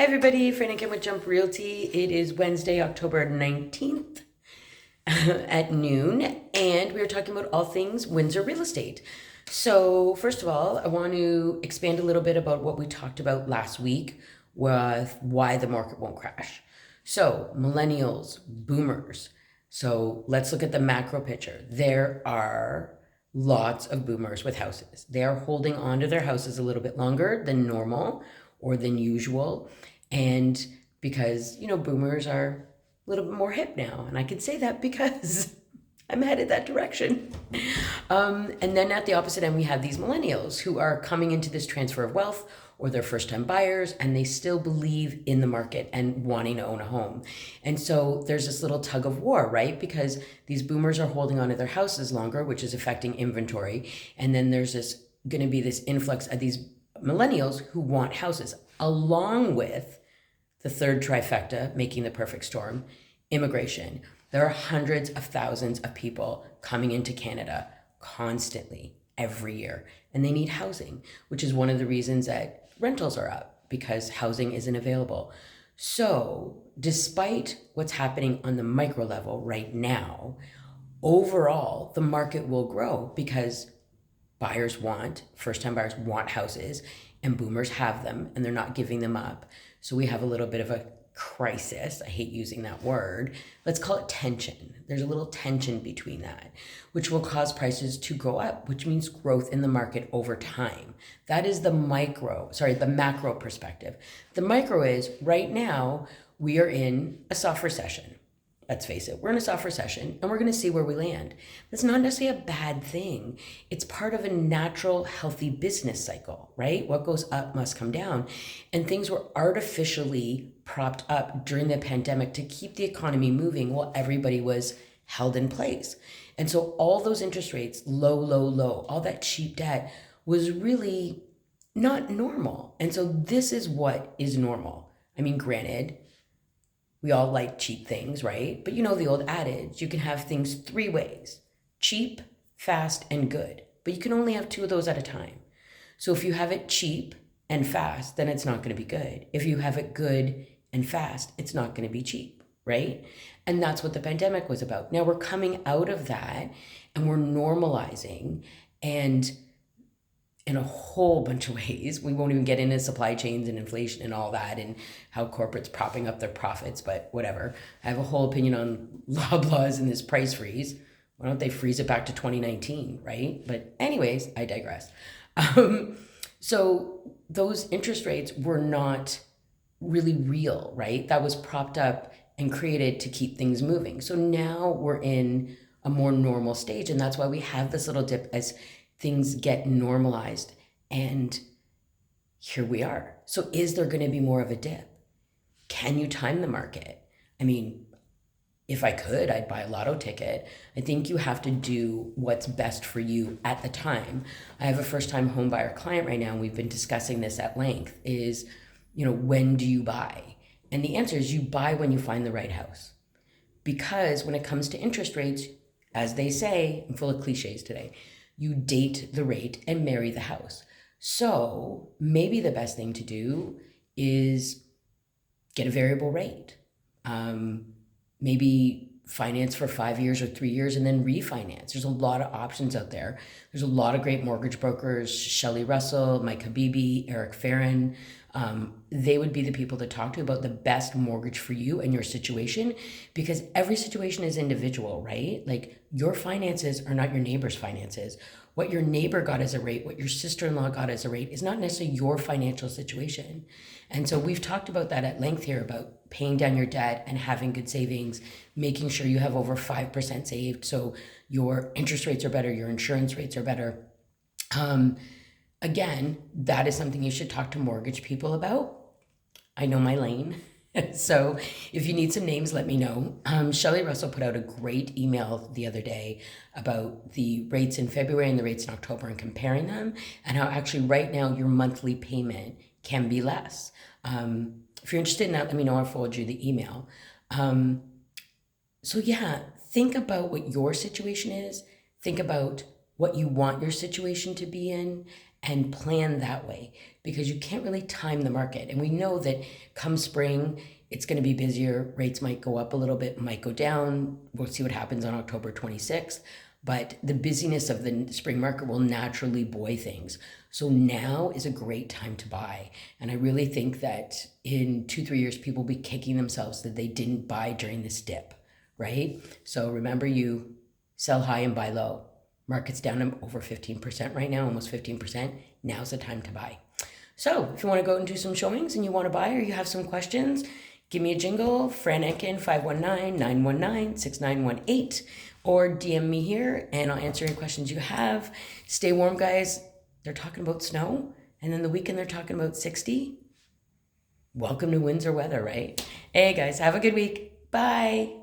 Hi everybody, Fran and Kim with Jump Realty. It is Wednesday, October 19th at noon, and we are talking about all things Windsor real estate. So first of all, I want to expand a little bit about what we talked about last week with why the market won't crash. So millennials, boomers. So let's look at the macro picture. There are lots of boomers with houses. They are holding on to their houses a little bit longer than normal or than usual. And because, boomers are a little bit more hip now. And I can say that because I'm headed that direction. And then at the opposite end, we have these millennials who are coming into this transfer of wealth or they're first time buyers and they still believe in the market and wanting to own a home. And so there's this little tug of war, right? Because these boomers are holding on to their houses longer, which is affecting inventory. And then there's going to be this influx of these millennials who want houses, along with the third trifecta, making the perfect storm, immigration. There are hundreds of thousands of people coming into Canada constantly every year, and they need housing, which is one of the reasons that rentals are up because housing isn't available. So despite what's happening on the micro level right now, overall, the market will grow because first-time buyers want houses, and boomers have them, and they're not giving them up. So we have a little bit of a crisis. I hate using that word. Let's call it tension. There's a little tension between that, which will cause prices to go up, which means growth in the market over time. That is the macro perspective. The micro is right now we are in a soft recession. Let's face it, we're in a soft recession and we're going to see where we land. That's not necessarily a bad thing. It's part of a natural, healthy business cycle, right? What goes up must come down. And things were artificially propped up during the pandemic to keep the economy moving while everybody was held in place. And so all those interest rates, low, all that cheap debt was really not normal. And so this is what is normal. I mean, granted, we all like cheap things, right? But you know the old adage, you can have things three ways: cheap, fast, and good. But you can only have two of those at a time. So if you have it cheap and fast, then it's not going to be good. If you have it good and fast, it's not going to be cheap, right? And that's what the pandemic was about. Now we're coming out of that and we're normalizing, and in a whole bunch of ways. We won't even get into supply chains and inflation and all that and how corporates propping up their profits, but whatever. I have a whole opinion on Loblaws and this price freeze. Why don't they freeze it back to 2019, right? But anyways, I digress. So those interest rates were not really real, right? That was propped up and created to keep things moving. So now we're in a more normal stage, and that's why we have this little dip as things get normalized, and here we are. So is there going to be more of a dip? Can you time the market? I mean, if I could, I'd buy a lotto ticket. I think you have to do what's best for you at the time. I have a first-time home buyer client right now, and we've been discussing this at length, is, when do you buy? And the answer is you buy when you find the right house. Because when it comes to interest rates, as they say, I'm full of cliches today, you date the rate and marry the house. So maybe the best thing to do is get a variable rate. Maybe finance for 5 years or 3 years and then refinance. There's a lot of options out there. There's a lot of great mortgage brokers: Shelley Russell, Mike Habibi, Eric Farron. They would be the people to talk to about the best mortgage for you and your situation, because every situation is individual, right? Like, your finances are not your neighbor's finances. What your neighbor got as a rate, what your sister-in-law got as a rate, is not necessarily your financial situation. And so we've talked about that at length here, about paying down your debt and having good savings, making sure you have over 5% saved so your interest rates are better, your insurance rates are better. Again, that is something you should talk to mortgage people about. I know my lane. So if you need some names, let me know. Shelley Russell put out a great email the other day about the rates in February and the rates in October and comparing them, and how actually right now your monthly payment can be less. If you're interested in that, let me know. I'll forward you the email. So yeah, think about what your situation is. Think about what you want your situation to be in, and plan that way, because you can't really time the market. And we know that come spring, it's going to be busier. Rates might go up a little bit, might go down. We'll see what happens on October 26th. But the busyness of the spring market will naturally buoy things. So now is a great time to buy. And I really think that in 2-3 years, people will be kicking themselves that they didn't buy during this dip, right? So remember, you sell high and buy low. Market's down over 15% right now, almost 15%. Now's the time to buy. So if you want to go and do some showings and you want to buy, or you have some questions, give me a jingle, Fran Enkin, 519-919-6918, or DM me here and I'll answer any questions you have. Stay warm, guys. They're talking about snow, and then the weekend they're talking about 60. Welcome to Windsor weather, right? Hey guys, have a good week. Bye.